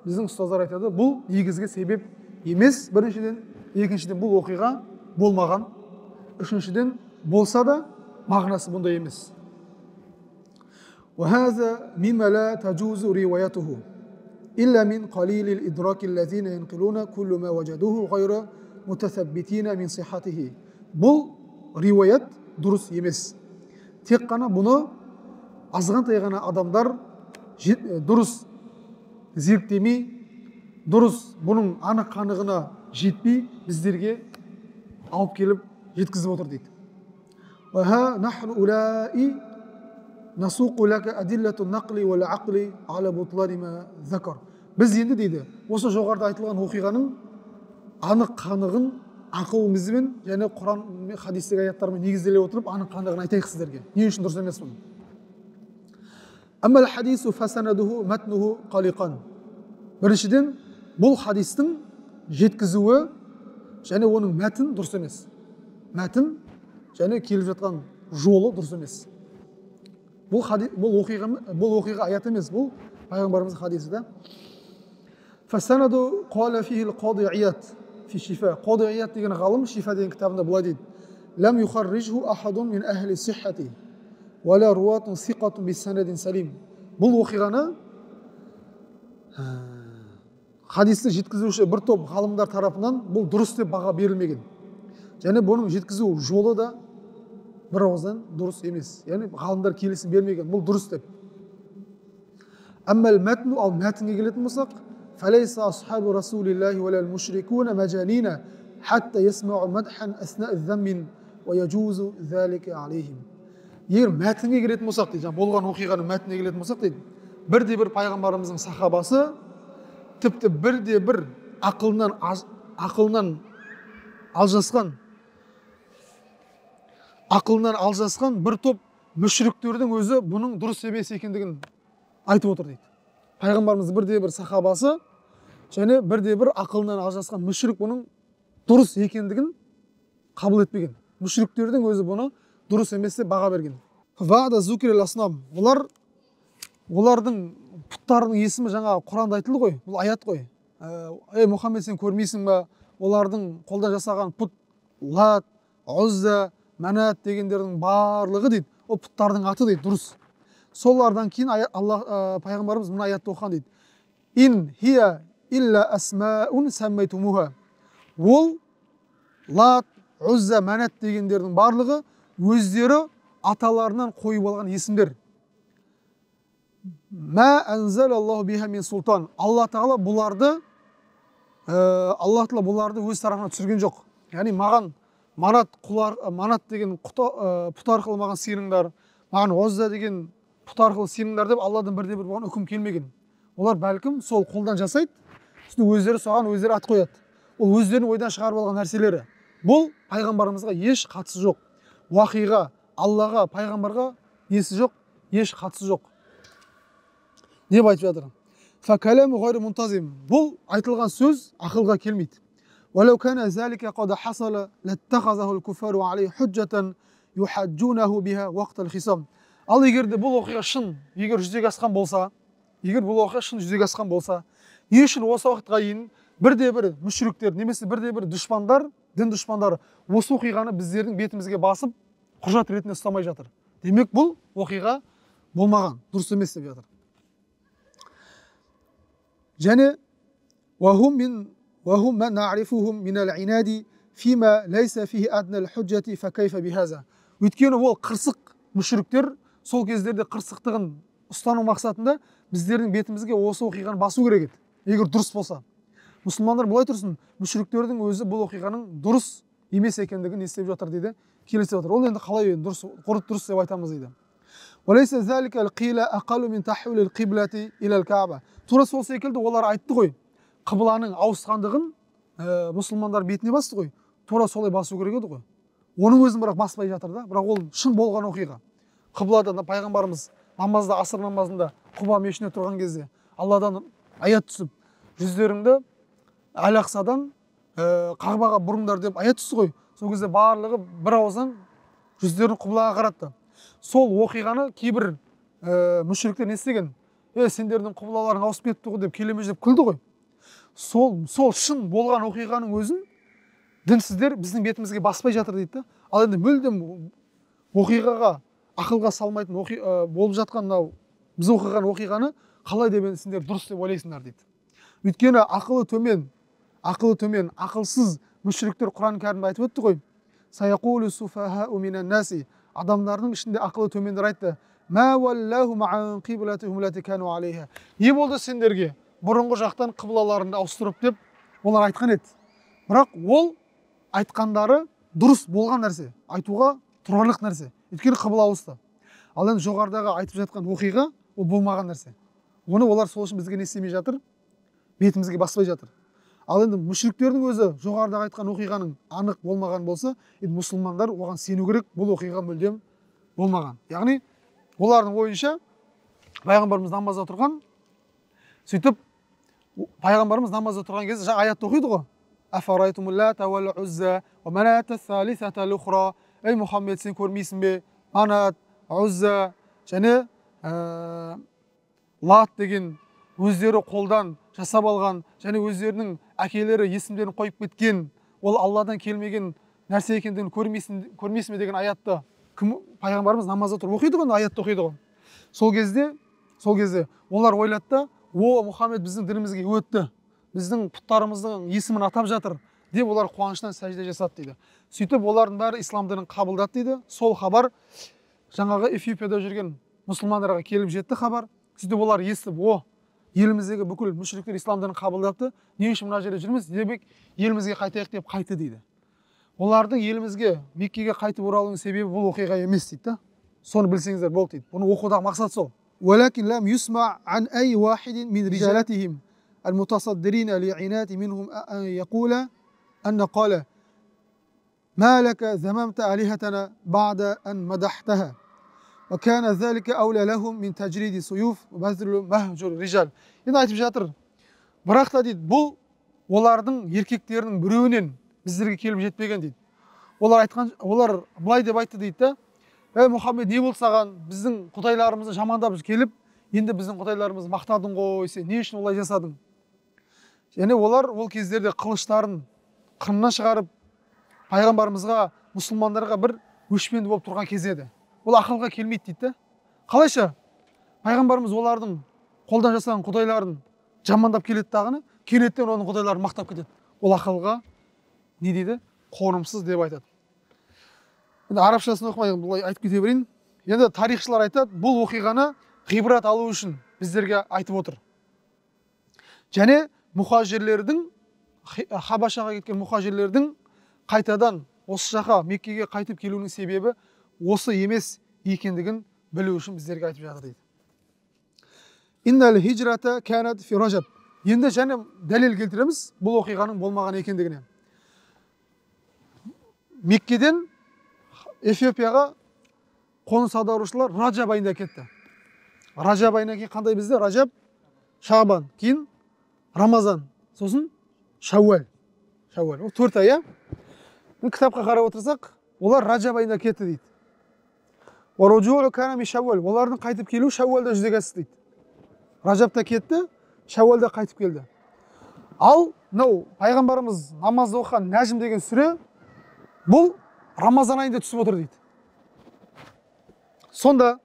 біздің ұстаздар айтады, бұл негізгі себеп емес, біріншіден. Екіншіден, бұл оқиға болмаған. Үшіншіден, болса да мағынасы бұндай емес. وهذا مما لا تجوز روايته إلا من قليل الإدراك الذين ينقلون كل ما وجدوه غير متثبتين من صحته. Бұл риуаят дұрыс емес. Тек қана бұны азғантай ғана адамдар дұрыс зерттемей, дұрыс бұның анық-қанығына жетпей біздерге алып келіп жеткізіп отыр дейді. وها نحن أولئك نسوق لك أدلة النقل والعقل على بطلان ما ذكر. Біз енді дейді, осы жоғарыда айтылған оқиғаның анық-қанығын ақылымызбен және Құран мен хадистегі аяттармен негізделе отырып анық-қанығын айтайық сіздерге. Не үшін дұрыс емес бұл? Аммал хадису фасанадуху матнуху қалиқан. Біріншіден, бұл хадистің жеткізуі және оның мәтін дұрыс емес. Мәтін және келіп жатқан жолы дұрыс емес. бұл оқиға аят емес, бұл пайғамбарымыздың хадисі да. Фасанаду қала фихил қади ият фи шифа. Қади ият деген ғалым шифа деген кітабында былай дейді: лам юхаррижху ахадун мин ахли сиххати вала руатун сиқатун бисанадин салим. Бұл оқиғаны хадисті жеткізуші бір топ ғалымдар тарапынан бұл дұрыс деп баға берілмеген. Және бұның жеткізу жолы да бір ауыздан дұрыс емес. Яғни ғалымдар келісім бермеген, бұл дұрыс деп. Әммәл мәтну, ал мәтінге келетін болсақ, фалайса асхабу расулиллахи валал мушрикуна маджанина хатта ясмау мадхан асна заммин ва яджузу залика алейхим. Егер мәтінге келетін болсақ дейді, болған оқиғаның мәтінге келетін болсақ дейді, бірде бір пайғамбарымыздың сахабасы тіпті бірде бір ақылынан алжасқан бір топ мүшриктердің өзі бұның дұрыс емес екендігін айтып отыр дейді. Пайғамбарымыз бірде бір сахабасы және бірде бір ақылынан алжасқан мүшрик бұның дұрыс екендігін қабыл етпеген. Мүшриктердің өзі бұны дұрыс емес деп баға берген. Олардың пұттарының есімі жаңа Құранда айтылды ғой, бұл аят қой. Ей Мұхаммед, сен көрмейсің ба, олардың қолдан жасаған пұт, Лат, Узза, Манат дегендердің барлығы дейді, ол пұттардың аты дейді, дұрыс. Солардан кейін пайғамбарымыз мына аятты оқыған дейді: ин хия илля асмаун саммайтумуха. Ол Лат, Узза, Манат дегендердің барлығы өздері аталарынан қойып алған есімдер. Ма анзалаллаху биха мин султан. Алла Тағала бұларды өз тарапынан түсірген жоқ. Яғни маған Манат деген пұт арқылы маған сыйыныңдар, маған Узза деген пұт арқылы сыйыныңдар деп Алладан бірде бір болған үкім келмеген. Олар бәлкім сол қолдан жасайды, өздері соған өздері ат қояды. Ол өздерінің ойдан шығарып алған нәрселері. Бұл пайғамбарымызға еш қатысы жоқ. Уақиға, Аллаға, пайғамбарға несі жоқ, еш қатысы жоқ. Не айтып жатыр? Факаламу ғайру мунтазим. Бұл айтылған сөз ақылға келмейді. Валау кана залика қад хасала латтахазаху ал-куфару алейхи худжатан юхаджунаху биха вақтал хисам. Ал егер де бұл оқиға шын, егер жүзеге асқан болса, не үшін осы уақытқа дейін бірде бір мүшриктер немесе бірде бір дұшпандар, дін дұшпандары осы оқиғаны біздердің бетімізге басып құжат ретінде ұстамай жатыр? Демек бұл оқиға болмаған, дұрыс емес деп жатыр. және وهم من نعرفهم من العناد فيما ليس فيه أدنى الحجة فكيف بهذا. Өйткені ол қырсық мүшриктер сол кездерде қырсықтығын ұстану мақсатында біздердің бетімізге осы оқиғаны басу керек еді, егер дұрыс болса. Мұсылмандар былай тұрсын, мүшриктердің өзі бұл оқиғаның дұрыс емес екендігін естіп жатыр дейді, келісіп жатыр. Ол енді қалай дұрыс, құрт дұрыс деп айтамыз дейді. وليس ذلك القيل أقل من تحويل القبلة إلى الكعبة. Тура сол секілді олар айтты ғой, қыбланың ауысқандығын мұсылмандар бетіне басты ғой, тура солай басу керек еді ғой. Оның өзін бірақ баспай жатыр да, бірақ ол шын болған оқиға. Қыблада пайғамбарымыз намазда, асыр намазында Құба мешітінде тұрған кезде Алладан аят түсіп, жүздеріңді Әл-Ақсадан Қағбаға бұрыңдар деп аят түсті ғой. Сол кезде барлығы бір ауыздан жүздерін Құблаға қаратты. Сол оқиғаны кейбір мүшриктер не істеген? Сендердің құблаларың ауысып кетті ғой деп келемеждеп күлді ғой. Сол шын болған оқиғаның өзін дінсіздер біздің бетімізге баспай жатыр дейді. Ал енді мүлдем оқиғаға, ақылға салмайтын болып жатқан біз оқыған оқиғаны қалай деп сендер дұрыс деп ойлайсыңдар дейді. Өйткені ақылы төмен, ақылсыз мүшриктер Құран кәрімде айтып өтті ғой. Саяқулу суфахау минан наси. Адамдардың ішінде ақылы төмендер айтты: не болды сендерге бұрынғы жақтан қыблаларында ауыстырып деп олар айтқан еді. Бірақ ол айтқандары дұрыс болған нәрсе, айтуға тұрарлық нәрсе. Өйткені қыбла ауысты. Ал енді жоғарыдағы айтып жатқан оқиға ол болмаған нәрсе. Оны олар сол үшін бізге не істемей жатыр, бетімізге баспай жатыр. Ал енді мүшриктердің өзі жоғарыдағы айтқан оқиғаның анық болмаған болса, мұсылмандар оған сену керек, бұл оқиға мүлдем болмаған. Яғни олардың ойынша пайғамбарымыз намазда тұрған, сөйтіп пайғамбарымыз намазда тұрған кезде жаңа аятты оқиды ғой. Афарайтумул лата вал узза ва маната салисата лухра. Ей Мұхаммед, сен көрмейсің бе? Манат, Узза және лат деген өздері қолдан жасап алған және өздерінің әкелері есімдерін қойып кеткен ол Алладан келмеген нәрсе екендігін көрмейсің бе деген аятты кім пайғамбарымыз намазда тұрып оқиды ғой, аятты оқиды ғой. Сол кезде олар ойлады да, о, Мұхаммед біздің дінімізге өтті, біздің пұттарымыздың есімін атап жатыр деп олар қуанышынан сәжде жасады дейді. Сөйтіп олардың бәрі ислам дінін қабылдады дейді. Сол хабар жаңағы Эфиопияда жүрген мұсылмандарға келіп жетті хабар. Сөйтіп олар естіп, о, еліміздегі бүкіл мүшриктер ислам дінін қабылдапты, не үшін мына жерде жүрміз, демек елімізге қайтайық деп қайтты дейді. Олардың елімізге, Меккеге қайтып оралуының себебі бұл оқиға емес дейді. Соны білсеңіздер болды дейді. Бұны оқудағы мақсат сол. ولكن لم يسمع عن أي واحد من رجالتهم المتصدرين لعنات منهم أن يقول أن قال ما لك ذممت آلهتنا بعد أن مدحتها وكان ذلك أولى لهم من تجريد سيوف وبذل مهجر الرجال. Енді айтып жатыр. Бірақ та дейді, бұл олардың еркектерінің біреуінен біздерге келіп жетпеген дейді. Олар былай деп айтты дейді. Мұхаммед, не болды саған? Біздің құдайларымызды жамандап келіп, енді біздің құдайларымызды мақтадың ғой, сен не үшін олай жасадың? Және олар ол кездерде қылыштарын қынынан шығарып, пайғамбарымызға, мұсылмандарға бір өшпенді болып тұрған кез еді. Ол ақылға келмейді дейді. Қалайша пайғамбарымыз олардың қолдан жасаған құдайларын жамандап келеді дағыны, кенеттен оның құдайларын мақтап кетеді. Ол ақылға не дейді? Қонымсыз деп айтады. Енді арабшасын оқымай бұлай айтып кете берейін. Енді тарихшылар айтады, бұл оқиғаны ғибрат алу үшін біздерге айтып отыр. Және мұхажирлердің, Хабашаға кеткен мұхажирлердің қайтадан осы жаққа Меккеге қайтып келуінің себебі осы емес екендігін білу үшін біздерге айтып жатыр дейді. Иннал хижрата канат фи ражаб. Енді және дәлел келтіреміз бұл оқиғаның болмаған екендігіне. Меккеден Эфиопияға қоныс аударушылар Ражаб айында кетті. Ражаб айынан кейін қандай бізде? Ражаб, Шабан, кейін Рамазан, сосын Шауал. Ол 4 ай. Кітапқа қарап отырсақ, олар Ражаб айында кетті дейді. Олардың қайтып келу Шауалда жүзеге асты дейді. Ражабта кетті, Шауалда қайтып келді. Ал пайғамбарымыз намазда оқыған Нәжім деген сүре бұл Рамазан айында түсіп отыр дейді. Сонда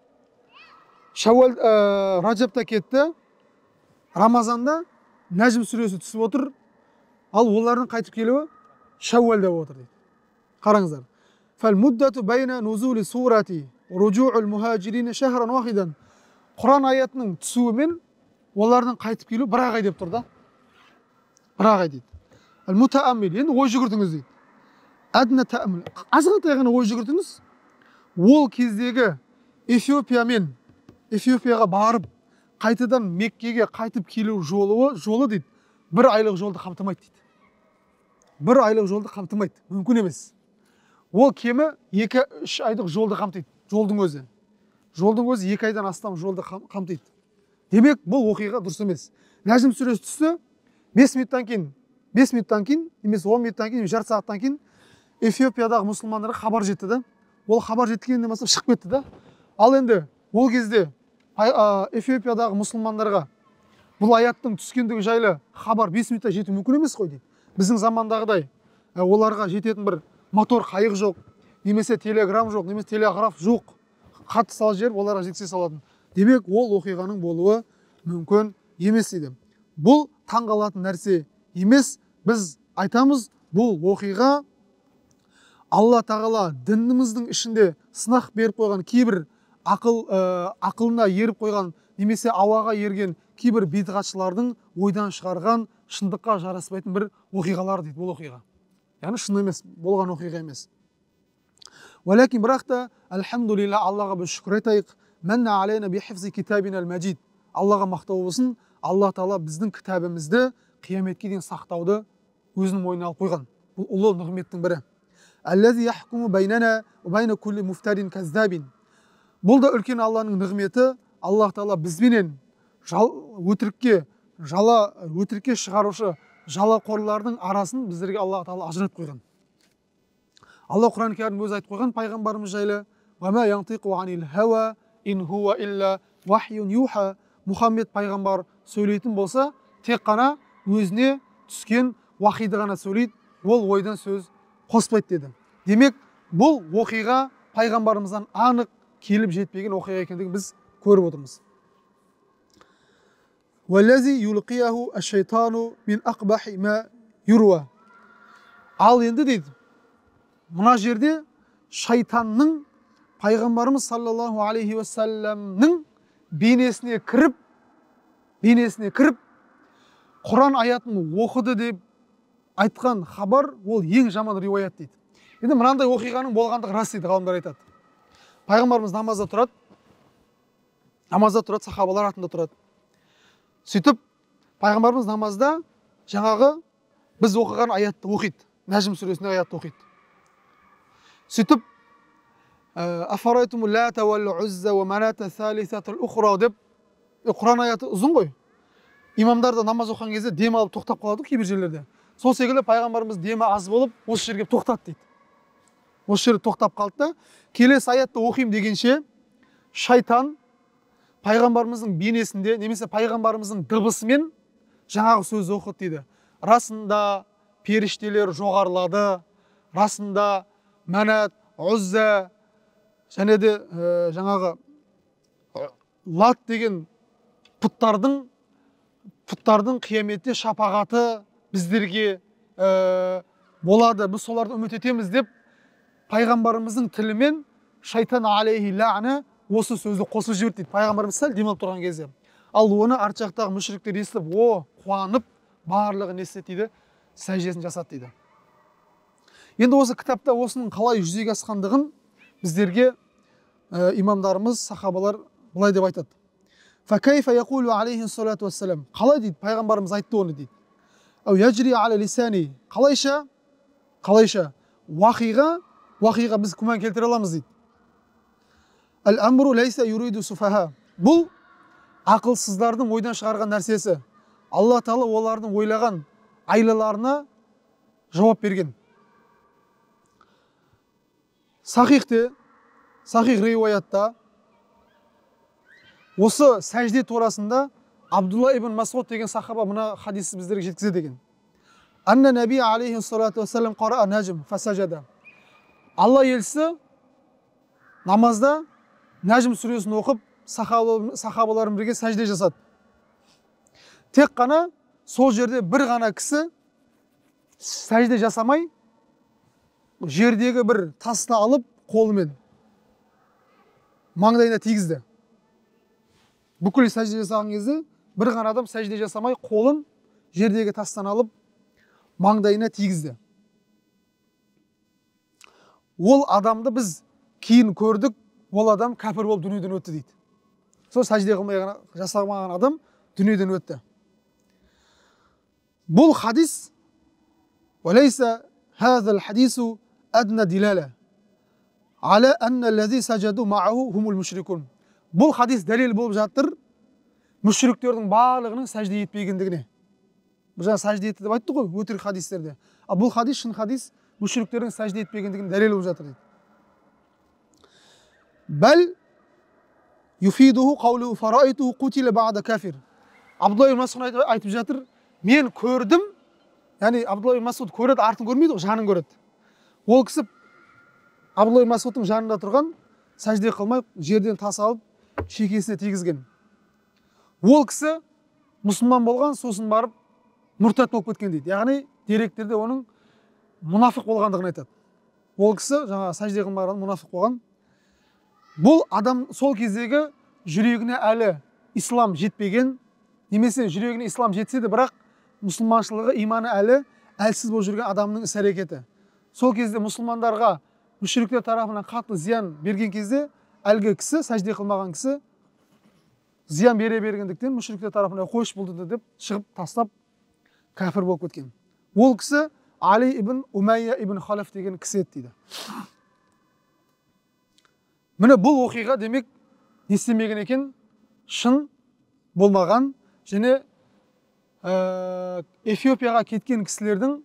Ражабта кетті, Рамазанда Нәжім сүресі түсіп отыр, ал олардың қайтып келуі Шауалда отыр дейді. Қараңыздар. فالمدة بين نزول سورة رجوع المهاجرين شهرا واحدا. Құран аятының түсуімен олардың қайтып келуі бір ай деп тұр да. Бір ай дейді. Ал-мутааммил, енді ой жүгіртіңіз дейді. Азғантай ғана ой жүгіртіңіз. Ол кездегі Эфиопияға барып, қайтадан Меккеге қайтып келу жолы дейді, бір айлық жолды қамтымайды дейді. Бір айлық жолды қамтымайды, мүмкін емес. Ол кемі 2-3 айлық жолды қамтиды, жолдың өзі. Жолдың өзі 2 айдан астам жолды қамтиды. Демек, бұл оқиға дұрыс емес. Нәжім сүресі түсті, 5 минуттан кейін, немесе 10 минуттан кейін, жарты сағаттан кейін Эфиопиядағы мұсылмандарға хабар жетті да. Ол хабар жеткеннен бастап шығып кетті да. Ал енді ол кезде Эфиопиядағы мұсылмандарға бұл аяттың түскендігі жайлы хабар 5 минутта жету мүмкін емес қой дейді. Біздің замандағыдай оларға жететін бір мотор қайық жоқ, немесе телеграф жоқ, немесе телеграф жоқ. Хат салып жіберіп оларға жеткізе салатын. Демек, ол оқиғаның болуы мүмкін емес дейді. Бұл таңғалатын нәрсе емес. Біз айтамыз, бұл оқиға Алла тағала дініміздің ішінде сынақ беріп қойған кейбір ақылына еріп қойған немесе ауаға ерген кейбір бидғатшылардың ойдан шығарған шындыққа жараспайтын бір оқиғалар дейді бұл оқиға. Яғни шын емес, болған оқиға емес. Валакин бірақ та альхамдулилла, Аллаға біз шүкір айтайық. Манна алейна би хифзи китабина аль-маджид. Аллаға мақтау болсын, Алла тағала біздің кітабымызды қияметке дейін сақтауды өзінің мойнына алып қойған. Бұл ұлы нығметтің бірі. Аллази яхкуму байнана ва байна кулли муфтарин каззабин. Бұл да үлкен Алланың нығметі. Аллах тағала бізбенен өтірікке шығарушы жалақорлардың арасын біздерге Аллах тағала ажыратып қойған. Алла Құран кәрімде өзі айтып қойған пайғамбарымыз жайлы: "Ва ма янтиқу анил хава ин хуа илля вахюн юха. Мұхаммед пайғамбар сөйлейтін болса, тек қана өзіне түскен уахиды ғана сөйлейді, ол ойдан сөз қоспайды деді. Демек, бұл оқиға пайғамбарымыздан анық келіп жетпеген оқиға екендігін біз көріп отырмыз. Уәлләзи юлқияху аш-шайтану мин ақбахи ма юруа. Ал енді дейді, мына жерде шайтанның пайғамбарымыз саллаллаху алейхи уассаламның бейнесіне кіріп, Құран аятын оқыды деп айтқан хабар, ол ең жаман риуаят дейді. Енді мынандай оқиғаның болғандығы рас дейді, ғалымдар айтады. Пайғамбарымыз намазда тұрады, сахабалар артында тұрады. Сөйтіп, пайғамбарымыз намазда жаңағы біз оқыған аятты оқиды, Нәжім сүресінде аятты оқиды. Сөйтіп, афарайтуму лата вал узза ва маната салисатул ухра деп, Құран аяты ұзын ғой. Имамдар да намаз оқыған кезде дем алып тоқтап қалады кейбір жерлерде. Сол секілді пайғамбарымыз демі аз болып, осы жерге тоқтады дейді. Осы жерде тоқтап қалды да, келесі аятты оқимын дегенше, шайтан пайғамбарымыздың бейнесінде, немесе пайғамбарымыздың дыбысымен жаңағы сөз оқыды дейді. Расында періштелер жоғарылады, расында мәнат, ұзза, және де жаңағы лат деген пұттардың қияметте шапағаты біздерге болады, біз соларды үміт етеміз деп пайғамбарымыздың тілімен шайтан алейхи ләъна осы сөзді қосып жіберді дейді. Пайғамбарымыз сәл демалып тұрған кезде. Ал оны арт жақтағы мүшриктер естіп, қуанып, барлығы не істеді дейді, сәждесін жасады дейді. Енді осы кітапта осының қалай жүзеге асқандығын біздерге имамдарымыз, сахабалар былай деп айтады. Факайфа яқулу алейхи салату вассалам. Қалай дейді, пайғамбарымыз айтты оны дейді. Ау яджри аля лисани. Қалайша уақиға біз күмән келтіре аламыз дейді. Әл-әмру лайса юриду суфаха. Бұл ақылсыздардың ойдан шығарған нәрсесі. Алла Тағала олардың ойлаған айлаларына жауап берген. Сахих риуаятта осы сәжде турасында Абдулла ибн Масғуд деген сахаба мына хадисті біздерге жеткізеді деген. Анна наби алейхи салату вассалам қара нәжім фасажада. Алла елшісі намазда Нәжім сүресін оқып, сахабаларым бірге сәжде жасады. Тек қана сол жерде бір ғана кісі сәжде жасамай, жердегі бір тасты алып қолымен маңдайына тигізді. Бүкіл сәжде жасаған кезде бір ғана адам сәжде жасамай, қолын жердегі тастан алып маңдайына тигізді. Ол адамды біз кейін көрдік, ол адам кәпір болып дүниеден өтті дейді. Сол сәжде қылмай жасамаған адам дүниеден өтті. Бұл хадис وَلَيْسَ هَذَا الْحَدِيثُ أَدْنَى دِلَالَةً عَلَى أَنَّ الَّذِي سَجَدُوا مَعَهُ هُمُ الْمُشْرِكُونَ. Бұл хадис дәлел болып жатыр мүшриктердің барлығының сәжде етпегендігіне. Біз жаңа сәжде етті деп айтты ғой өтірік хадистерде. Ал бұл хадис шын хадис мүшриктердің сәжде етпегендігіне дәлел болып жатыр дейді. Бәл юфидуху қаулу фараитуху қутиле баъда кафир. Абдулла ибн Масғуд айтып жатыр, мен көрдім, яғни Абдулла ибн Масғуд көреді, артын көрмейді ғой, жанын көреді. Ол кісі Абдулла ибн Масғудтың жанында тұрған, сәжде қылмай, жерден тас алып, шекесіне тигізген. Ол кісі мұсылман болған, сосын барып мұртат болып кеткен дейді. Яғни деректерде оның мұнафық болғандығын айтады. Ол кісі жаңа сәжде қылмаған мұнафық болған. Бұл адам сол кездегі жүрегіне әлі ислам жетпеген, немесе жүрегіне ислам жетсе де, бірақ мұсылманшылығы, иманы әлі әлсіз болып жүрген адамның іс-әрекеті. Сол кезде мұсылмандарға мүшриктер тарапынан қатты зиян берген кезде, әлгі кісі, сәжде қылмаған кісі, зиян бере бергендіктен мүшриктер тарапынан қойш болды деп шығып тастап кәфір болып кеткен. Ол кісі Али ибн Умайя ибн Халаф деген кісі еді дейді. Міне бұл оқиға демек не істемеген екен, шын болмаған, және Эфиопияға кеткен кісілердің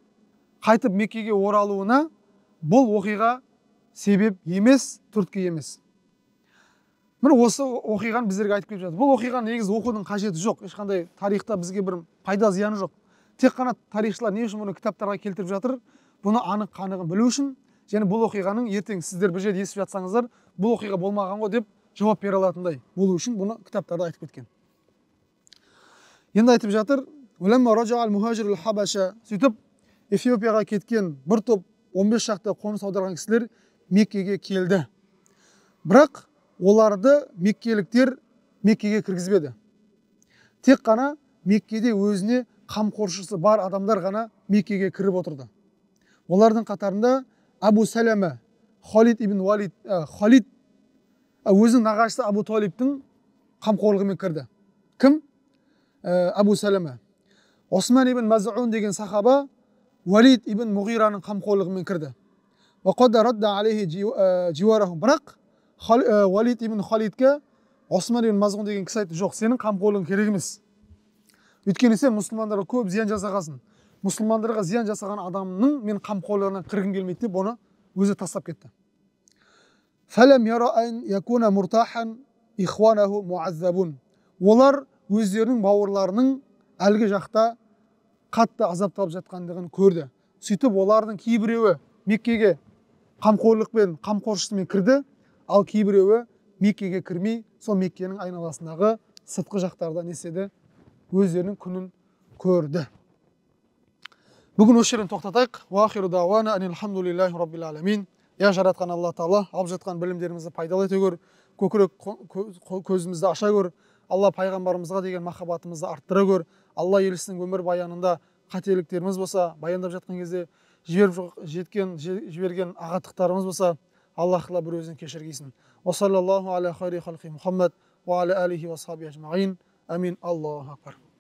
қайтып Меккеге оралуына бұл оқиға себеп емес, түрткі емес. міне осы оқиғаны біздерге айтып келіп жатыр. Бұл оқиғаны негізі оқудың қажеті жоқ, ешқандай тарихта бізге бір пайда зияны жоқ. Тек қана тарихшылар не үшін бұны кітаптарға келтіріп жатыр? Бұны анық қанығын білу үшін, және бұл оқиғаның ертең сіздер бір жерде естіп жатсаңыздар, бұл оқиға болмаған ғой деп жауап бере алатындай болу үшін бұны кітаптарда айтып кеткен. Енді айтып жатыр, сөйтіп Эфиопияға кеткен бір топ 15 шақты қоныс аударған кісілер Меккеге келді. Бірақ оларды меккеліктер Меккеге кіргізбеді. Тек қана Меккеде өзіне қамқоршысы бар адамдар ғана Меккеге кіріп отырды. Олардың қатарында Абу Салама, Халид ибн Валид, Халид өзінің нағашысы Абу Талибтің қамқорлығымен кірді. Кім? Абу Салама. Осман ибн Маз'ун деген сахаба Валид ибн Муғираның қамқорлығымен кірді. Бірақ Валид ибн Халидке Осман ибн Маз'ун деген кісі айтты, жоқ, сенің қамқорлығың керек емес. Өйткені сен мұсылмандарға көп зиян жасағансың. Мұсылмандарға зиян жасаған адамның мен қамқорлығына кіргім келмейді деп оны өзі тастап кетті. Олар өздерінің бауырларының әлгі жақта қатты азапталып жатқандығын көрді. Сөйтіп олардың кейбіреуі Меккеге қамқорлықпен, қамқоршысымен кірді, ал кейбіреуі Меккеге кірмей, сол Меккенің айналасындағы сыртқы жақтарда не істеді? Өздерінің күнін көрді. Бүгін осы жерден тоқтатайық. Уахиру дауана анилхамдулиллахи раббил аламин. Я жаратқан Алла Тағала, алып жатқан білімдерімізді пайдалы ете көр, көкірек көзімізді аша көр. Алла пайғамбарымызға деген махаббатымызды арттыра көр. Алла елшісінің өмір баянында қателіктеріміз болса, баяндап жатқан кезде жіберген ағаттықтарымыз болса, Аллахла бір өзін кешіргейсін. Ва саллаллаху аля хайри халқи Мұхаммад ва аля алихи ва сахби ажмаин. Амин. Аллаху акбар.